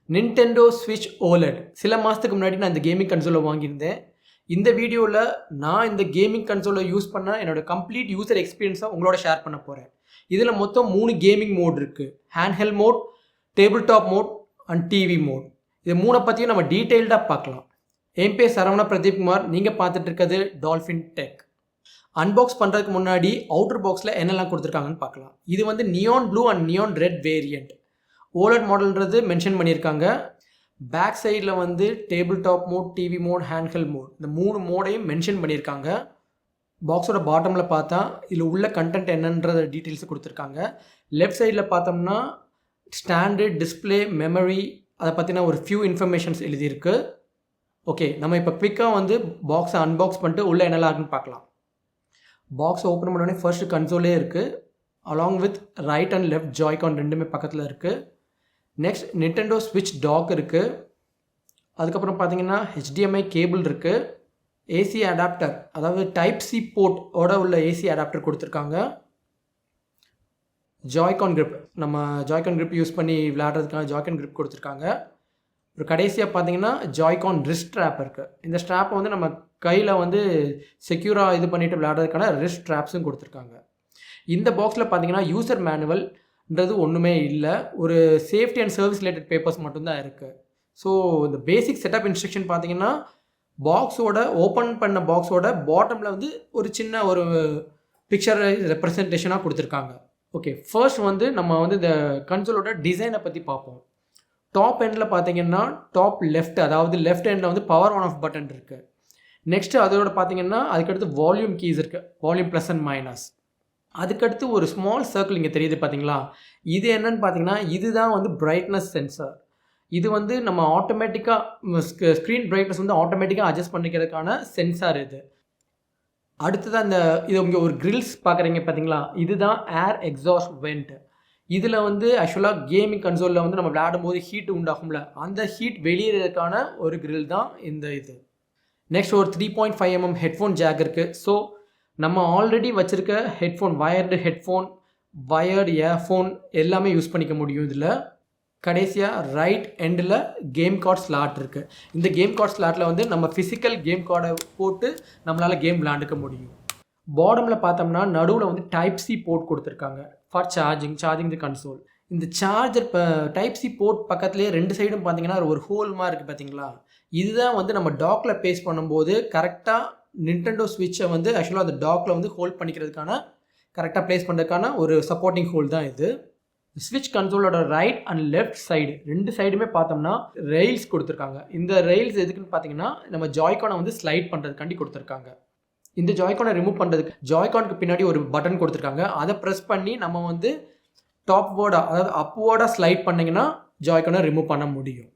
Nintendo Switch OLED சில மாதத்துக்கு முன்னாடி நான் இந்த கேமிங் கன்சோலை வாங்கியிருந்தேன். இந்த வீடியோவில் நான் இந்த கேமிங் கன்சோலை யூஸ் பண்ண என்னோட கம்ப்ளீட் யூசர் எக்ஸ்பீரியன்ஸை உங்களோட ஷேர் பண்ண போகிறேன். இதில் மொத்தம் 3 கேமிங் மோட் இருக்குது. Handheld mode, table top mode and TV mode. இது 3 பற்றியும் நம்ம டீட்டெயில்டாக பார்க்கலாம். என் பேர் சரவண பிரதீப் குமார். நீங்கள் பார்த்துட்டு இருக்கிறது டால்ஃபின் டெக். அன்பாக்ஸ் பண்ணுறதுக்கு முன்னாடி அவுட்டர் பாக்ஸில் என்னெல்லாம் கொடுத்துருக்காங்கன்னு பார்க்கலாம். இது வந்து neon blue and neon red variant. OLED மாடல்ன்றது மென்ஷன் பண்ணியிருக்காங்க. பேக் சைடில் வந்து table top mode, TV mode, handheld mode, இந்த 3 மோடையும் மென்ஷன் பண்ணியிருக்காங்க. பாக்ஸோட பாட்டமில் பார்த்தா இதில் உள்ள கண்டென்ட் என்னன்ற டீட்டெயில்ஸ் கொடுத்துருக்காங்க. லெஃப்ட் சைடில் பார்த்தோம்னா ஸ்டாண்டர்ட் டிஸ்பிளே, மெமரி, அதை பற்றின ஒரு ஃபியூ இன்ஃபர்மேஷன்ஸ் எழுதியிருக்கு. ஓகே, நம்ம இப்போ குவிக்காக வந்து பாக்ஸை அன்பாக்ஸ் பண்ணிட்டு உள்ளே என்னெல்லாம் இருக்குன்னு பார்க்கலாம். பாக்ஸ் ஓப்பன் பண்ணோடனே ஃபர்ஸ்ட் கன்சோலே இருக்குது. Along with right and left Joy Con ரெண்டுமே பக்கத்தில் இருக்குது. நெக்ஸ்ட் நிண்டெண்டோ ஸ்விட்ச் டாக் இருக்குது. அதுக்கப்புறம் பார்த்தீங்கன்னா HDMI கேபிள் இருக்குது. ஏசி அடாப்டர், அதாவது டைப் சி போர்ட்டோட உள்ள ஏசி அடாப்டர் கொடுத்துருக்காங்க. ஜாய்கான் கிரிப், நம்ம ஜாய்கான் கிரிப் யூஸ் பண்ணி விளையாடுறதுக்கான ஜாய்கான் கிரிப் கொடுத்துருக்காங்க. ஒரு கடைசியாக பார்த்தீங்கன்னா ஜாய்கான் ரிஸ்ட் ஸ்ட்ராப் இருக்குது. இந்த ஸ்ட்ராப்பை வந்து நம்ம கையில் வந்து செக்யூராக இது பண்ணிவிட்டு விளையாடுறதுக்கான ரிஸ்ட் ஸ்ட்ராப்ஸும் கொடுத்துருக்காங்க. இந்த பாக்ஸில் பார்த்தீங்கன்னா யூசர் மேனுவல்ன்றது ஒன்றுமே இல்லை. ஒரு safety and service related papers மட்டும்தான் இருக்குது. ஸோ இந்த பேசிக் செட்டப் இன்ஸ்ட்ரக்ஷன் பார்த்தீங்கன்னா பாக்ஸோட ஓப்பன் பண்ண பாக்ஸோட பாட்டமில் வந்து ஒரு சின்ன ஒரு பிக்சர் ரெப்ரசன்டேஷனாக கொடுத்துருக்காங்க. ஓகே, ஃபர்ஸ்ட் வந்து நம்ம வந்து இந்த கன்சோலோட டிசைனை பற்றி பார்ப்போம். டாப் எண்டில் பார்த்தீங்கன்னா டாப் லெஃப்ட், அதாவது லெஃப்ட் எண்டில் வந்து பவர் ஆன் ஆஃப் பட்டன் இருக்குது. நெக்ஸ்ட்டு அதோட பார்த்தீங்கன்னா அதுக்கடுத்து வால்யூம் கீஸ் இருக்குது, வால்யூம் ப்ளஸ் அண்ட் மைனஸ். அதுக்கடுத்து ஒரு ஸ்மால் சர்க்கிள் இங்கே தெரியுது பார்த்தீங்களா, இது என்னன்னு பார்த்தீங்கன்னா இதுதான் வந்து பிரைட்னஸ் சென்சார். இது வந்து நம்ம ஆட்டோமேட்டிக்காக ஸ்க்ரீன் பிரைட்னஸ் வந்து ஆட்டோமேட்டிக்காக அட்ஜஸ்ட் பண்ணிக்கிறதுக்கான சென்சார் இது. அடுத்ததான் இந்த இது இங்கே ஒரு கிரில்ஸ் பார்க்குறீங்க பார்த்தீங்களா, இதுதான் ஏர் எக்ஸாஸ்ட் வெண்ட். இதில் வந்து ஆக்சுவலாக கேமிங் கன்சோலில் வந்து நம்ம விளையாடும் போது ஹீட் உண்டாகும்ல, அந்த ஹீட் வெளியேறதுக்கான ஒரு கிரில் தான் இந்த இது. நெக்ஸ்ட் ஒரு 3.5mm ஹெட்ஃபோன் ஜாக் இருக்குது. ஸோ நம்ம ஆல்ரெடி வச்சுருக்க headphone, wired headphone, wired earphone எல்லாமே யூஸ் பண்ணிக்க முடியும் இதில். கடைசியாக ரைட் எண்டில் கேம் கார்ட் ஸ்லாட் இருக்குது. இந்த கேம் கார்ட் ஸ்லாட்டில் வந்து நம்ம ஃபிசிக்கல் கேம் கார்டை போட்டு நம்மளால் கேம் விளையாண்டுக்க முடியும். பாட்டமில் பார்த்தோம்னா நடுவில் வந்து டைப் சி போர்ட் கொடுத்துருக்காங்க ஃபார் சார்ஜிங் தி கன்சோல். இந்த சார்ஜர் டைப் சி போர்ட் பக்கத்துலேயே 2 சைடும் பார்த்தீங்கன்னா ஒரு ஹோல் மாதிரி இருக்குது பார்த்தீங்களா, இதுதான் வந்து நம்ம டாக்கில் பேஸ் பண்ணும்போது கரெக்டாக நிண்டெண்டோ ஸ்விட்சை வந்து ஆக்சுவலாக அந்த டாக்கில் வந்து ஹோல்ட் பண்ணிக்கிறதுக்கான கரெக்டாக ப்ளேஸ் பண்ணுறதுக்கான ஒரு சப்போர்ட்டிங் ஹோல் தான் இது. ஸ்விட்ச் கன்சோலோட ரைட் அண்ட் லெஃப்ட் சைடு 2 சைடுமே பார்த்தோம்னா ரெயில்ஸ் கொடுத்துருக்காங்க. இந்த ரெயில்ஸ் எதுக்குன்னு பார்த்தீங்கன்னா நம்ம ஜாய்கானை வந்து ஸ்லைட் பண்ணுறதுக்காண்டி கொடுத்துருக்காங்க. இந்த ஜாய்கானை ரிமூவ் பண்ணுறதுக்கு ஜாய்கானுக்கு பின்னாடி ஒரு பட்டன் கொடுத்துருக்காங்க. அதை ப்ரெஸ் பண்ணி நம்ம வந்து டாப்வோர்டாக, அதாவது அப்வோர்டாக ஸ்லைட் பண்ணிங்கன்னா ஜாய்கானை ரிமூவ் பண்ண முடியும்.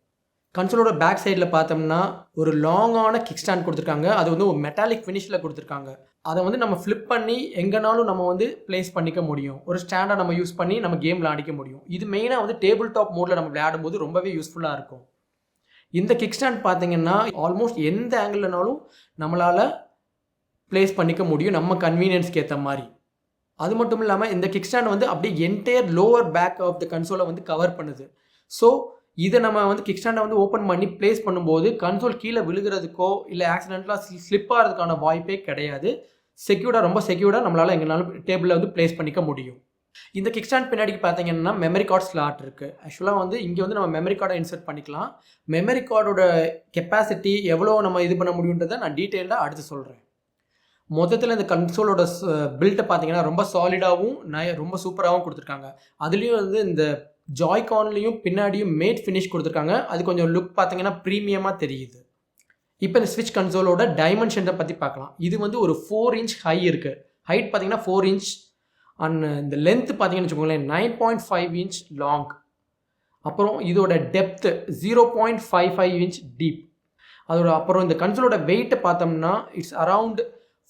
கன்சோலோட பேக் சைடில் பார்த்தோம்னா ஒரு லாங்கான கிக் ஸ்டாண்ட் கொடுத்துருக்காங்க. அது வந்து ஒரு மெட்டாலிக் ஃபினிஷில் கொடுத்துருக்காங்க. அதை வந்து நம்ம ஃப்ளிப் பண்ணி எங்கேனாலும் நம்ம வந்து பிளேஸ் பண்ணிக்க முடியும். ஒரு ஸ்டாண்டாக நம்ம யூஸ் பண்ணி நம்ம கேம் விளையாடிக்க முடியும். இது மெயினாக வந்து டேபிள் டாப் மோடில் நம்ம விளையாடும் போது ரொம்பவே யூஸ்ஃபுல்லாக இருக்கும். இந்த கிக் ஸ்டாண்ட் பார்த்தீங்கன்னா ஆல்மோஸ்ட் எந்த ஆங்கிள்னாலும் நம்மளால் பிளேஸ் பண்ணிக்க முடியும் நம்ம கன்வீனியன்ஸ்க்கு ஏற்ற மாதிரி. அது மட்டும் இல்லாமல் இந்த கிக் ஸ்டாண்ட் வந்து அப்படியே entire lower back of the கன்சோலை வந்து கவர் பண்ணுது. ஸோ இதை நம்ம வந்து கிக் ஸ்டாண்டை வந்து ஓப்பன் பண்ணி பிளேஸ் பண்ணும்போது கன்சோல் கீழே விழுகிறதுக்கோ இல்லை ஆக்சிடென்ட்லாம் ஸ்லிப் ஆகிறதுக்கான வாய்ப்பே கிடையாது. ரொம்ப செக்யூர்டாக நம்மளால் எங்கேனாலும் டேபிளில் வந்து பிளேஸ் பண்ணிக்க முடியும். இந்த கிக் ஸ்டாண்ட் பின்னாடி பார்த்தீங்கன்னா மெமரி கார்டு ஸ்லாட் இருக்குது. ஆக்சுவலாக வந்து இங்கே வந்து நம்ம மெமரி கார்டை இன்சர்ட் பண்ணிக்கலாம். மெமரி கார்டோட கெப்பாசிட்டி எவ்வளோ நம்ம இது பண்ண முடியுன்றதை நான் டீட்டெயில்டாக அடுத்து சொல்கிறேன். மொத்தத்தில் இந்த கன்சோலோட பில்ட்டை பார்த்தீங்கன்னா ரொம்ப சாலிடாகவும் ரொம்ப சூப்பராகவும் கொடுத்துருக்காங்க. அதுலேயும் வந்து இந்த ஜாய்கான்லேயும் பின்னாடியும் மேட் ஃபினிஷ் கொடுத்துருக்காங்க. அது கொஞ்சம் லுக் பார்த்தீங்கன்னா ப்ரீமியமாக தெரியுது. இப்போ இந்த ஸ்விட்ச் கன்சோலோட டைமென்ஷனை பற்றி பார்க்கலாம். இது வந்து ஒரு 4 inch ஹை இருக்குது. ஹைட் பார்த்தீங்கன்னா 4 inch அண்ட் இந்த லென்த்து பார்த்தீங்கன்னு வச்சுக்கோங்களேன் 9.5 inch லாங். அப்புறம் இதோட டெப்த்து 0.55 inch டீப். அப்புறம் இந்த கன்சோலோட வெயிட்டை பார்த்தோம்னா இட்ஸ் அரவுண்ட்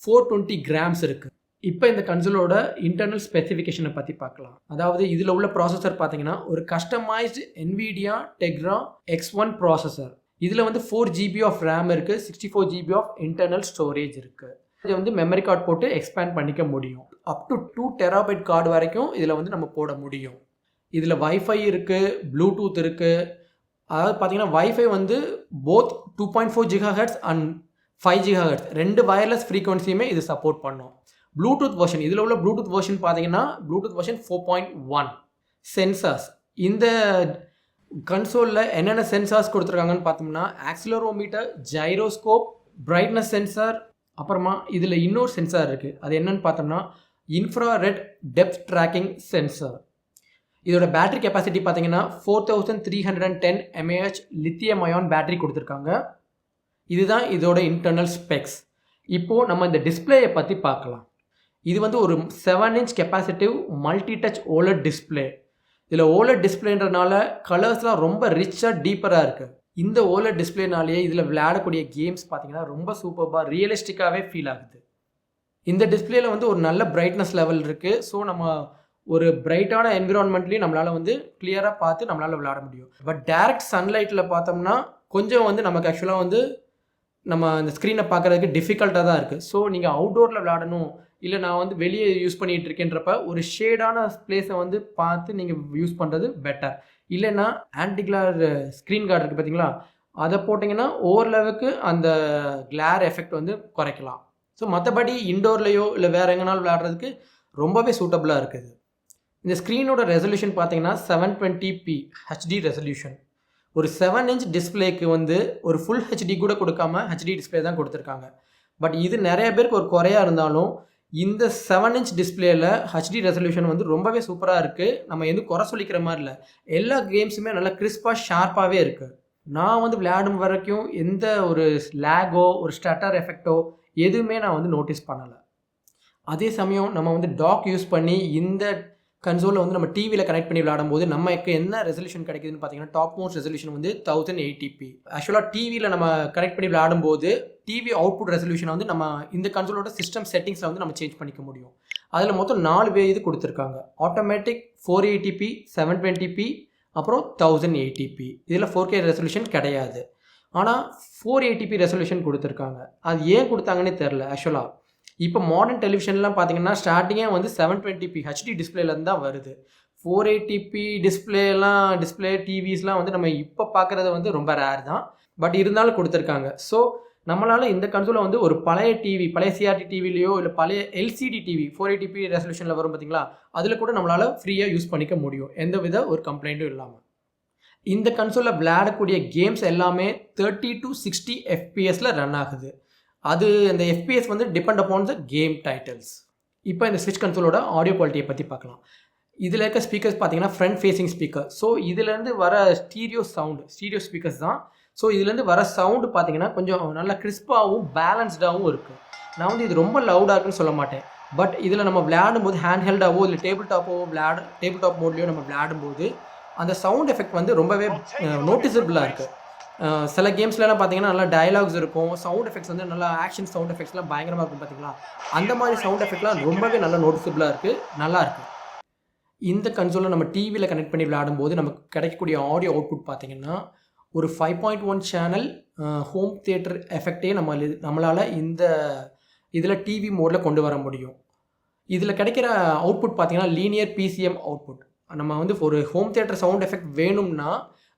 420 grams இருக்குது. இப்போ இந்த கன்சோலோட இன்டர்னல் ஸ்பெசிஃபிகேஷனை பற்றி பார்க்கலாம். அதாவது இதில் உள்ள ப்ராசஸர் பார்த்தீங்கன்னா ஒரு customised NVIDIA Tegra X1 processor. இதில் வந்து 4 GB ஆஃப் ரேம் இருக்குது, 64 GB ஆஃப் இன்டர்னல் ஸ்டோரேஜ் இருக்குது. இதை வந்து மெமரி கார்டு போட்டு எக்ஸ்பேண்ட் பண்ணிக்க முடியும். அப் டு 2 TB கார்டு வரைக்கும் இதில் வந்து நம்ம போட முடியும். இதில் வைஃபை இருக்குது, ப்ளூடூத் இருக்குது, அதாவது பார்த்தீங்கன்னா வைஃபை வந்து both 2.4 GHz and 5 GHz 2 wireless ஃப்ரீக்வன்சியுமே இது சப்போர்ட் பண்ணும். ப்ளூடூத் வெர்ஷன் இதில் உள்ள ப்ளூடூத் வெர்ஷன் பார்த்தீங்கன்னா ப்ளூடூத் வெர்ஷன் 4.1. சென்சார்ஸ் இந்த கன்சோலில் என்னென்ன சென்சார்ஸ் கொடுத்துருக்காங்கன்னு பார்த்தோம்னா ஆக்சிலரோமீட்டர், ஜைரோஸ்கோப், பிரைட்னஸ் சென்சார், அப்புறமா இதில் இன்னொரு சென்சார் இருக்குது. அது என்னன்னு பார்த்தோம்னா இன்ஃப்ராரெட் டெப்த் ட்ராக்கிங் சென்சார். இதோட பேட்டரி கெப்பாசிட்டி பார்த்தீங்கன்னா 4310 mAh லித்தியம் அயான் பேட்டரி கொடுத்துருக்காங்க. இதுதான் இதோட இன்டர்னல் ஸ்பெக்ஸ். இப்போது நம்ம இந்த டிஸ்பிளேயை பற்றி பார்க்கலாம். இது வந்து ஒரு 7 inch capacitive multi touch OLED display. இதில் ஓலட் டிஸ்பிளேன்றனால கலர்ஸ்லாம் ரொம்ப ரிச்சாக டீப்பராக இருக்குது. இந்த ஓலட் டிஸ்பிளேனாலேயே இதில் விளையாடக்கூடிய கேம்ஸ் பார்த்தீங்கன்னா ரொம்ப சூப்பராக ரியலிஸ்டிக்காகவே ஃபீல் ஆகுது. இந்த டிஸ்பிளேல வந்து ஒரு நல்ல பிரைட்னஸ் லெவல் இருக்குது. ஸோ நம்ம ஒரு பிரைட்டான என்விரான்மெண்ட்லேயும் நம்மளால் வந்து கிளியராக பார்த்து நம்மளால் விளையாட முடியும். பட் டைரக்ட் சன்லைட்டில் பார்த்தோம்னா கொஞ்சம் வந்து நமக்கு ஆக்சுவலாக வந்து நம்ம அந்த ஸ்க்ரீனை பார்க்குறதுக்கு டிஃபிகல்ட்டாக தான் இருக்குது. ஸோ நீங்கள் அவுட்டோரில் விளையாடணும், இல்லை நான் வந்து வெளியே யூஸ் பண்ணிகிட்டு இருக்கேன்றப்ப ஒரு ஷேடான பிளேஸை வந்து பார்த்து நீங்கள் யூஸ் பண்ணுறது பெட்டர். இல்லைன்னா ஆன்டிகிளார் ஸ்க்ரீன் கார்டு இருக்குது பார்த்தீங்களா, அதை போட்டிங்கன்னா ஓரளவுக்கு அந்த கிளார் எஃபெக்ட் வந்து குறைக்கலாம். ஸோ மற்றபடி இண்டோர்லேயோ இல்லை வேறு எங்கேனாலும் விளையாடுறதுக்கு ரொம்பவே சூட்டபுளாக இருக்குது. இந்த ஸ்க்ரீனோட ரெசல்யூஷன் பார்த்தீங்கன்னா 720p HD ரெசல்யூஷன். ஒரு 7 inch டிஸ்பிளேக்கு வந்து ஒரு ஃபுல் ஹெச்டி கூட கொடுக்காம ஹெச்டி டிஸ்பிளே தான் கொடுத்துருக்காங்க. பட் இது நிறைய பேருக்கு ஒரு குறையாக இருந்தாலும் இந்த 7 inch டிஸ்பிளேயில் ஹெச்டி ரெசல்யூஷன் வந்து ரொம்பவே சூப்பராக இருக்குது. நம்ம எதுவும் குறை சொல்லிக்கிற மாதிரி இல்லை. எல்லா கேம்ஸுமே நல்லா கிறிஸ்பாக ஷார்ப்பாகவே இருக்குது. நான் வந்து விளையாடும் வரைக்கும் எந்த ஒரு லேகோ ஒரு ஸ்டட்டர் எஃபெக்டோ எதுவுமே நான் வந்து நோட்டீஸ் பண்ணலை. அதே சமயம் நம்ம வந்து டாக் யூஸ் பண்ணி இந்த கன்சோலில் வந்து நம்ம டிவியில் கனெக்ட் பண்ணி விளையாடும்போது நமக்கு என்ன ரெசல்யூஷன் கிடைக்குதுன்னு பார்த்தீங்கன்னா டாப் மோஸ்ட் ரெசல்யூஷன் வந்து 1080p. ஆக்சுவலாக டிவியில் நம்ம கனெக்ட் பண்ணி விளையாடும்போது டிவி அவுட்புட் ரெசல்யூஷனை வந்து நம்ம இந்த கன்சோலோட சிஸ்டம் செட்டிங்ஸில் வந்து நம்ம சேஞ்ச் பண்ணிக்க முடியும். அதில் மொத்தம் 4 இது கொடுத்துருக்காங்க. ஆட்டோமேட்டிக் 480p, 720p, அப்புறம் 1080p. இதில் 4K ரெசல்யூஷன் கிடையாது. ஆனால் 480p ரெசல்யூஷன் கொடுத்துருக்காங்க. அது ஏன் கொடுத்தாங்கன்னே தெரில. ஆக்சுவலாக இப்போ மாடர்ன் டெலிவிஷன்லாம் பார்த்தீங்கன்னா ஸ்டார்டிங்கே வந்து 720p ஹெச்டி டிஸ்பிளேலேருந்து தான் வருது. 480p டிஸ்பிளே டிவிஸ்லாம் வந்து நம்ம இப்போ பார்க்குறது வந்து ரொம்ப ரேர் தான். பட் இருந்தாலும் கொடுத்துருக்காங்க. ஸோ நம்மளால் இந்த கன்சோலை வந்து ஒரு பழைய டிவி, பழைய சிஆர்டி டிவிலையோ இல்லை பழைய எல்சிடி டிவி 480p ரெசல்யூஷனில் வரும் பார்த்தீங்களா, அதில் கூட நம்மளால் ஃப்ரீயாக யூஸ் பண்ணிக்க முடியும் எந்த வித ஒரு கம்ப்ளைண்ட்டும் இல்லாமல். இந்த கன்சோலில் விளையாடக்கூடிய கேம்ஸ் எல்லாமே 30 to 60 FPSல ரன் ஆகுது. அது அந்த FPS வந்து depend upon the game titles. இப்போ இந்த ஸ்விட்ச் கன்சோலோட ஆடியோ குவாலிட்டியை பற்றி பார்க்கலாம். இதில் இருக்க ஸ்பீக்கர்ஸ் பார்த்தீங்கன்னா ஃப்ரண்ட் ஃபேஸிங் ஸ்பீக்கர். ஸோ இதுலேருந்து வர ஸ்டீரியோ ஸ்பீக்கர்ஸ் தான். ஸோ இதுலேருந்து வர சவுண்டு பார்த்தீங்கன்னா கொஞ்சம் நல்லா கிறிஸ்பாகவும் பேலன்ஸ்டாகவும் இருக்குது. நான் வந்து இது ரொம்ப லவுடாக இருக்குன்னு சொல்ல மாட்டேன். பட் இதில் நம்ம விளையாடும்போது ஹேண்ட்ஹெல்டாவோ இல்லை டேபிள் டாப் மோட்லேயோ நம்ம விளையாடும்போது அந்த சவுண்ட் எஃபெக்ட் வந்து ரொம்பவே நோட்டிசபிளாக இருக்குது. சில கேம்ஸ்லாம் பார்த்தீங்கன்னா நல்லா டயலாக்ஸ் இருக்கும், சவுண்ட் எஃபெக்ட்ஸ் வந்து நல்லா ஆக்ஷன் சவுண்ட் எஃபெக்ட்ஸ்லாம் பயங்கரமாக இருக்கும் பார்த்தீங்களா, அந்த மாதிரி சவுண்ட் எஃபெக்ட்லாம் ரொம்பவே நல்லா நோட்டிசபிளாக இருக்குது, நல்லா இருக்குது. இந்த கன்சோலை நம்ம டிவியில் கனெக்ட் பண்ணி விளையாடும்போது நமக்கு கிடைக்கக்கூடிய ஆடியோ அவுட்புட் பார்த்தீங்கன்னா ஒரு 5.1 சேனல் ஹோம் தியேட்டர் எஃபெக்டே நம்மளால் இந்த இதில் டிவி மோடில் கொண்டு வர முடியும். இதில் கிடைக்கிற அவுட்புட் பார்த்தீங்கன்னா லீனியர் PCM அவுட்புட். நம்ம வந்து ஒரு ஹோம் தியேட்டர் சவுண்ட் எஃபெக்ட் வேணும்னா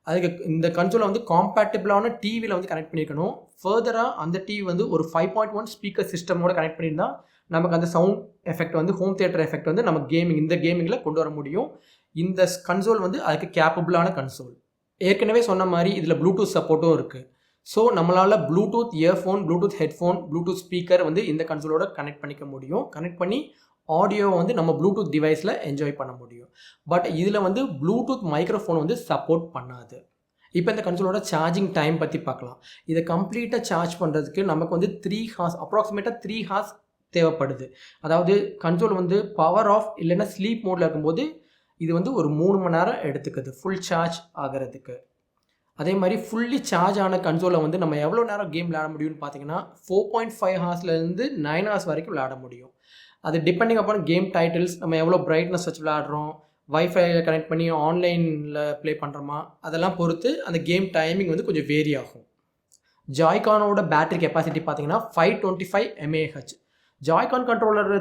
அதுக்கு இந்த கன்சோலை வந்து காம்பேட்டிபிளான டிவியில் வந்து கனெக்ட் பண்ணியிருக்கணும். ஃபர்தராக அந்த டிவி வந்து ஒரு 5.1 ஸ்பீக்கர் சிஸ்டமோட கனெக்ட் பண்ணியிருந்தால் நமக்கு அந்த சவுண்ட் எஃபெக்ட் வந்து ஹோம் தியேட்டர் எஃபெக்ட் வந்து நம்ம இந்த கேமிங்கில் கொண்டு வர முடியும். இந்த கன்சோல் வந்து அதுக்கு கேப்பபிளான கன்சோல். ஏற்கனவே சொன்ன மாதிரி இதில் ப்ளூடூத் சப்போர்ட்டும் இருக்குது. ஸோ நம்மளால் Bluetooth earphone, Bluetooth headphone, Bluetooth speaker வந்து இந்த கன்சோலோட கனெக்ட் பண்ணிக்க முடியும். கனெக்ட் பண்ணி ஆடியோ வந்து நம்ம ப்ளூடூத் டிவைஸில் என்ஜாய் பண்ண முடியும். பட் இதில் வந்து ப்ளூடூத் மைக்ரோஃபோன் வந்து சப்போர்ட் பண்ணாது. இப்போ இந்த கன்சோலோட சார்ஜிங் டைம் பற்றி பார்க்கலாம். இதை கம்ப்ளீட்டாக சார்ஜ் பண்ணுறதுக்கு நமக்கு வந்து 3 hours அப்ராக்சிமேட்டாக 3 hours தேவைப்படுது. அதாவது கன்சோல் வந்து பவர் ஆஃப் இல்லைன்னா ஸ்லீப் மோடில் இருக்கும்போது இது வந்து ஒரு 3 மணி நேரம் எடுத்துக்குது ஃபுல் சார்ஜ் ஆகிறதுக்கு. அதே மாதிரி ஃபுல்லி சார்ஜ் ஆன கன்சோலை வந்து நம்ம எவ்வளோ நேரம் கேம் விளையாட முடியும்னு பார்த்தீங்கன்னா 4.5 ஹவர்ஸ்லேருந்து 9 hours வரைக்கும் விளையாட முடியும். அது டிபெண்டிங் அப்பான் கேம் டைட்டில்ஸ், நம்ம எவ்வளோ பிரைட்னஸ் வச்சு விளையாடுறோம், வைஃபைல கனெக்ட் பண்ணி ஆன்லைனில் ப்ளே பண்ணுறோமா, அதெல்லாம் பொறுத்து அந்த கேம் டைமிங் வந்து கொஞ்சம் வேரி ஆகும். ஜாய்கானோட பேட்டரி கெப்பாசிட்டி பார்த்தீங்கன்னா 525 mAh. ஜாய்கான் கண்ட்ரோலர்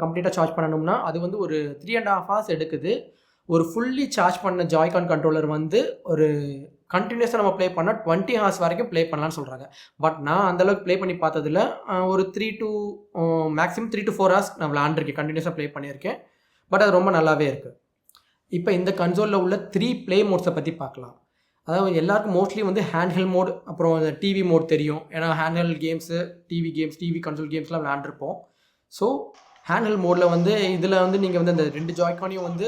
கம்ப்ளீட்டாக சார்ஜ் பண்ணணும்னா அது வந்து ஒரு 3.5 hours எடுக்குது. ஒரு ஃபுல்லி சார்ஜ் பண்ண ஜாய்கான் கண்ட்ரோலர் வந்து ஒரு கண்டினியூஸாக நம்ம ப்ளே பண்ணால் 20 ஹார்ஸ் வரைக்கும் ப்ளே பண்ணலான்னு சொல்கிறாங்க. பட் நான் அந்தளவுக்கு ப்ளே பண்ணி பார்த்ததில் ஒரு மேக்ஸிமம் 3 to 4 ஹார்ஸ் நான் விளாண்டுருக்கேன், கண்டினியூஸாக ப்ளே பண்ணியிருக்கேன். பட் அது ரொம்ப நல்லாவே இருக்குது. இப்போ இந்த கன்சோலில் உள்ள 3 ப்ளே மோட்ஸை பற்றி பார்க்கலாம். அதாவது எல்லாருக்கும் மோஸ்ட்லி வந்து ஹேண்ட்ஹெல்ட் மோட், அப்புறம் இந்த டிவி மோட் தெரியும். ஏன்னா ஹேண்ட்ஹெல்ட் கேம்ஸு, டிவி கன்சோல் கேம்ஸ்லாம் விளாண்டுருப்போம். ஸோ ஹேண்ட்ஹெல்ட் மோடில் வந்து இதில் வந்து நீங்கள் வந்து அந்த 2 ஜாய்கானையும் வந்து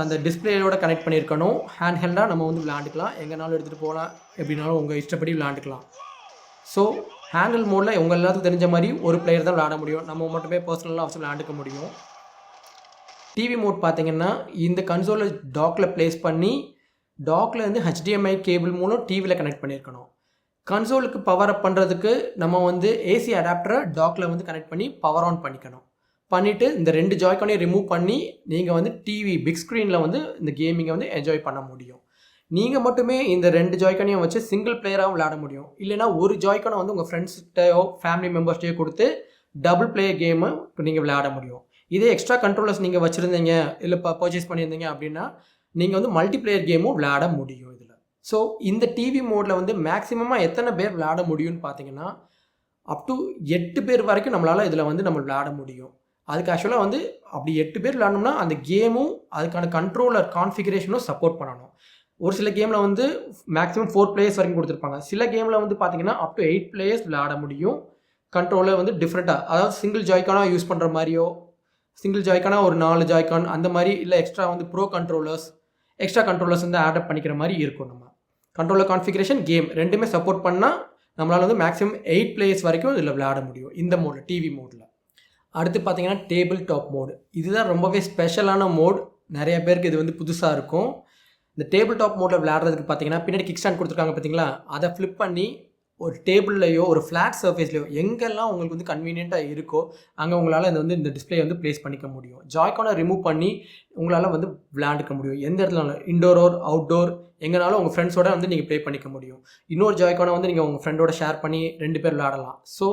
அந்த டிஸ்பிளேயோட கனெக்ட் பண்ணியிருக்கணும். ஹேண்ட்ஹெல்டாக நம்ம வந்து விளாண்டுக்கலாம், எங்கேனாலும் எடுத்துகிட்டு போகலாம், எப்படினாலும் உங்கள் இஷ்டப்படி விளாண்டுக்கலாம். ஸோ ஹேண்ட்ஹெல்ட் மோடில் உங்கள் எல்லாத்துக்கும் தெரிஞ்ச மாதிரி ஒரு பிளேயர் தான் விளாட முடியும், நம்ம மட்டுமே பர்சனலாக வச்சு விளாண்டுக்க முடியும். டிவி மோட் பார்த்தீங்கன்னா இந்த கன்சோலை டாக்கில் ப்ளேஸ் பண்ணி டாக்கில் வந்து HDMI கேபிள் மூலம் டிவியில் கனெக்ட் பண்ணியிருக்கணும். கன்சோலுக்கு பவர் அப் பண்ணுறதுக்கு நம்ம வந்து ஏசி அடாப்டரை டாக்கில் வந்து கனெக்ட் பண்ணி பவர் ஆன் பண்ணிவிட்டு இந்த 2 ஜாய்கானையும் ரிமூவ் பண்ணி நீங்கள் வந்து டிவி பிக் ஸ்க்ரீனில் வந்து இந்த கேமிங்கை வந்து என்ஜாய் பண்ண முடியும். நீங்கள் மட்டுமே இந்த 2 ஜாய்கானையும் வச்சு சிங்கிள் பிளேயராகவும் விளாட முடியும். இல்லைனா ஒரு ஜாய்கானை வந்து உங்கள் ஃப்ரெண்ட்ஸ்கிட்டயோ ஃபேமிலி மெம்பர்ஸ்டையோ கொடுத்து டபுள் பிளேயர் கேமை நீங்கள் விளையாட முடியும். இதே எக்ஸ்ட்ரா கண்ட்ரோலர்ஸ் நீங்கள் வச்சுருந்தீங்க, இல்லை பர்ச்சேஸ் பண்ணியிருந்தீங்க அப்படின்னா நீங்கள் வந்து மல்டிப்ளேயர் கேமும் விளையாட முடியும் இதில். ஸோ இந்த டிவி மோடில் வந்து மேக்ஸிமமாக எத்தனை பேர் விளையாட முடியும்னு பார்த்தீங்கன்னா அப் டு 8 பேர் வரைக்கும் நம்மளால் இதில் வந்து நம்ம விளையாட முடியும். அதுக்கு ஆக்சுவலாக வந்து அப்படி 8 பேர் விளையாடணும்னா அந்த கேமும் அதுக்கான கண்ட்ரோலர் கான்ஃபிகரேஷனும் சப்போர்ட் பண்ணணும். ஒரு சில கேமில் வந்து மேக்ஸிமம் 4 பிளேயர்ஸ் வரைக்கும் கொடுத்துருப்பாங்க. சில கேமில் வந்து பார்த்தீங்கன்னா அப் டு 8 பிளேயர்ஸ் விளையாட முடியும். கண்ட்ரோலர் வந்து டிஃப்ரெண்ட்டாக, அதாவது சிங்கிள் ஜாய்கானாக யூஸ் பண்ணுற மாதிரியோ, சிங்கிள் ஜாய்கானாக ஒரு 4 ஜாய்கான் அந்த மாதிரி, இல்லை எக்ஸ்ட்ரா வந்து ப்ரோ கண்ட்ரோலர்ஸ், எக்ஸ்ட்ரா கண்ட்ரோலர்ஸ் வந்து ஆட் அப் பண்ணிக்கிற மாதிரி இருக்கும். நம்ம கண்ட்ரோலர் கான்ஃபிகரேஷன் கேம் ரெண்டுமே சப்போர்ட் பண்ணால் நம்மளால் வந்து மேக்ஸிமம் 8 பிளேயர்ஸ் வரைக்கும் இதில் விளையாட முடியும் இந்த மோடில், டிவி மோடில். அடுத்து பார்த்தீங்கன்னா டேபிள் டாப் மோடு. இதுதான் ரொம்பவே ஸ்பெஷலான மோட். நிறைய பேருக்கு இது வந்து புதுசாக இருக்கும். இந்த டேபிள் டாப் மோடில் விளையாடுறதுக்கு பார்த்தீங்கன்னா பின்னாடி கிக் ஸ்டாண்ட் கொடுத்துருக்காங்க பார்த்தீங்களா, அதை ஃப்ளிப் பண்ணி ஒரு டேபிள்லையோ ஒரு ஃப்ளாட் சர்ஃபேஸ்லையோ எங்கெல்லாம் உங்களுக்கு வந்து கன்வீனியண்ட்டாக இருக்கோ அங்கே உங்களால் இந்த டிஸ்பிளே வந்து ப்ளேஸ் பண்ணிக்க முடியும். ஜாய்கானை ரிமூவ் பண்ணி உங்களால் வந்து விளையாண்டுக்க முடியும். எந்த இடத்துல இன்டோர் ஆர் அவுட்டோர் எங்கேனாலும் உங்கள் ஃப்ரெண்ட்ஸோட வந்து நீங்கள் ப்ளே பண்ணிக்க முடியும். இன்னொரு ஜாய்கானை வந்து நீங்கள் உங்கள் ஃப்ரெண்டோட ஷேர் பண்ணி 2 பேர் விளையாடலாம். ஸோ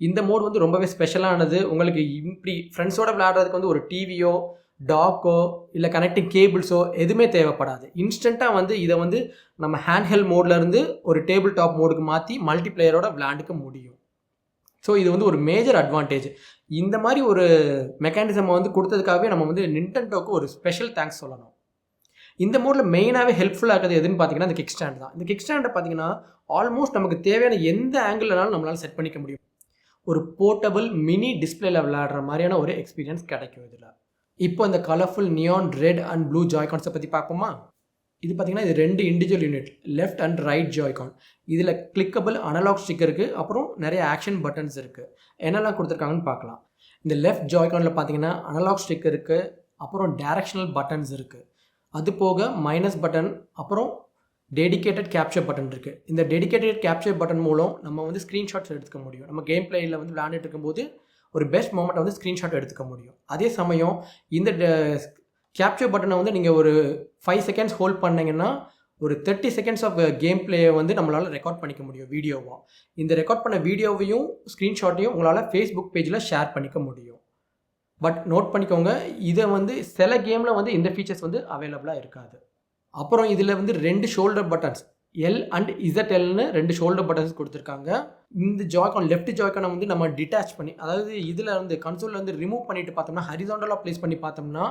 இந்த மோட் வந்து ரொம்பவே ஸ்பெஷலானது. உங்களுக்கு இப்படி ஃப்ரெண்ட்ஸோட விளையாடுறதுக்கு வந்து ஒரு டிவியோ டாக்கோ இல்லை கனெக்டிங் கேபிள்ஸோ எதுவுமே தேவைப்படாது. இன்ஸ்டண்ட்டாக வந்து இதை வந்து நம்ம ஹேண்ட்ஹெல்ட் மோட்லேருந்து ஒரு டேபிள் டாப் மோடுக்கு மாற்றி மல்டிப்ளேயரோட விளையாண்டுக்க முடியும். ஸோ இது வந்து ஒரு மேஜர் அட்வான்டேஜ். இந்த மாதிரி ஒரு மெக்கானிசம் வந்து கொடுத்ததுக்காகவே நம்ம வந்து நிண்டெண்டோக்கு ஒரு ஸ்பெஷல் தேங்க்ஸ் சொல்லணும். இந்த மோடில் மெயினாகவே ஹெல்ப்ஃபுல்லாக இருக்கிறது எதுன்னு பார்த்தீங்கன்னா இந்த கிக் ஸ்டாண்ட் தான். இந்த கிக் ஸ்டாண்டை பார்த்தீங்கன்னா ஆல்மோஸ்ட் நமக்கு தேவையான எந்த ஆங்கிள்னாலும் நம்மளால் செட் பண்ணிக்க முடியும். ஒரு போர்ட்டபிள் மினி டிஸ்பிளேல விளையாடுற மாதிரியான ஒரு எக்ஸ்பீரியன்ஸ் கிடைக்கும் இதில். இப்போ இந்த colourful neon red and blue ஜாய்கான்ஸை பற்றி பார்ப்போமா. இது பார்த்திங்கன்னா இது 2 individual unit, left and right Joy Con. இதில் கிளிக்கபிள் அனலாக் ஸ்டிக் இருக்குது, அப்புறம் நிறைய ஆக்ஷன் பட்டன்ஸ் இருக்குது. என்னெல்லாம் கொடுத்துருக்காங்கன்னு பார்க்கலாம். இந்த லெஃப்ட் ஜாய்கானில் பார்த்தீங்கன்னா அனலாக் ஸ்டிக் இருக்குது, அப்புறம் டைரக்ஷனல் பட்டன்ஸ் இருக்குது. அது போக மைனஸ் பட்டன், அப்புறம் டெடிகேட்டட் கேப்சர் பட்டன் இருக்குது. இந்த டெடிகேட்டட் கேப்சர் பட்டன் மூலம் நம்ம வந்து ஸ்க்ரீன்ஷாட்ஸ் எடுத்துக்க முடியும். நம்ம கேம் பிளேயில் வந்து விளையாண்டுட்டு இருக்கும்போது ஒரு பெஸ்ட் மொமெண்ட்டை வந்து ஸ்க்ரீன்ஷாட் எடுத்துக்க முடியும். அதே சமயம் இந்த கேப்சர் பட்டனை வந்து நீங்கள் ஒரு 5 செகண்ட்ஸ் ஹோல்ட் பண்ணிங்கன்னா ஒரு 30 செகண்ட்ஸ் ஆஃப் கேம் பிளேயை வந்து நம்மளால் ரெக்கார்ட் பண்ணிக்க முடியும் வீடியோவாக. இந்த ரெக்கார்ட் பண்ண வீடியோவையும் ஸ்க்ரீன்ஷாட்டையும் உங்களால் ஃபேஸ்புக் பேஜில் ஷேர் பண்ணிக்க முடியும். பட் நோட் பண்ணிக்கோங்க, இதை வந்து சில கேமில் வந்து இந்த ஃபீச்சர்ஸ் வந்து அவைலபிளாக இருக்காது. அப்புறம் இதில் வந்து 2 ஷோல்டர் பட்டன்ஸ், எல் அண்ட் இசட்எல்னு 2 ஷோல்டர் பட்டன்ஸ் கொடுத்துருக்காங்க. இந்த ஜாய்கான் லெஃப்ட் ஜாய்கானை வந்து நம்ம டிட்டாச் பண்ணி, அதாவது இதில் வந்து கன்சோலில் வந்து ரிமூவ் பண்ணிட்டு பார்த்தோம்னா ஹரிசாண்டலாக ப்ளேஸ் பண்ணி பார்த்தோம்னா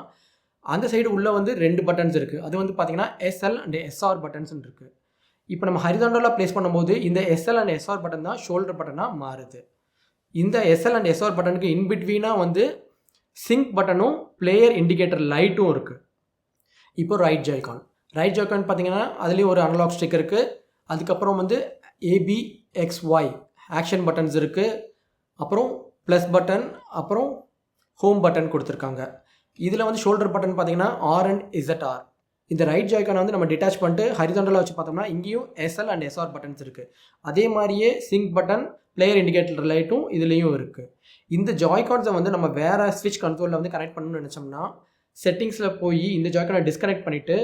அந்த சைடு உள்ளே வந்து 2 பட்டன்ஸ் இருக்குது. அது வந்து பார்த்திங்கன்னா எஸ்எல் அண்ட் எஸ்ஆர் பட்டன்ஸ் இருக்குது. இப்போ நம்ம ஹரிசாண்டலாக ப்ளேஸ் பண்ணும்போது இந்த எஸ்எல் அண்ட் எஸ்ஆர் பட்டன் தான் ஷோல்டர் பட்டனாக மாறுது. இந்த எஸ்எல் அண்ட் எஸ்ஆர் பட்டனுக்கு இன்பிட்வீனாக வந்து சிங்க் பட்டனும் பிளேயர் இண்டிகேட்டர் லைட்டும் இருக்குது. இப்போ ரைட் ஜாய்கான் பார்த்தீங்கன்னா அதுலேயும் ஒரு அனலாக் ஸ்டிக் இருக்குது. அதுக்கப்புறம் வந்து ABXY ஆக்ஷன் பட்டன்ஸ் இருக்குது. அப்புறம் ப்ளஸ் பட்டன், அப்புறம் ஹோம் பட்டன் கொடுத்துருக்காங்க. இதில் வந்து ஷோல்டர் பட்டன் பார்த்தீங்கன்னா R and ZR. இந்த ரைட் ஜாய்கானை வந்து நம்ம டிட்டாச் பண்ணிட்டு ஹரிசாண்டலாக வச்சு பார்த்தோம்னா இங்கேயும் SL and SR பட்டன்ஸ் இருக்குது. அதே மாதிரியே சிங்க் பட்டன், பிளேயர் இண்டிகேட்டர் லைட்டும் இதுலேயும் இருக்குது. இந்த ஜாய்கான்ஸை வந்து நம்ம வேறு ஸ்விட்ச் கன்சோலில் வந்து கனெக்ட் பண்ணணும்னு நினச்சோம்னா செட்டிங்ஸில் போய் இந்த ஜாய்கானை டிஸ்கனெக்ட் பண்ணிவிட்டு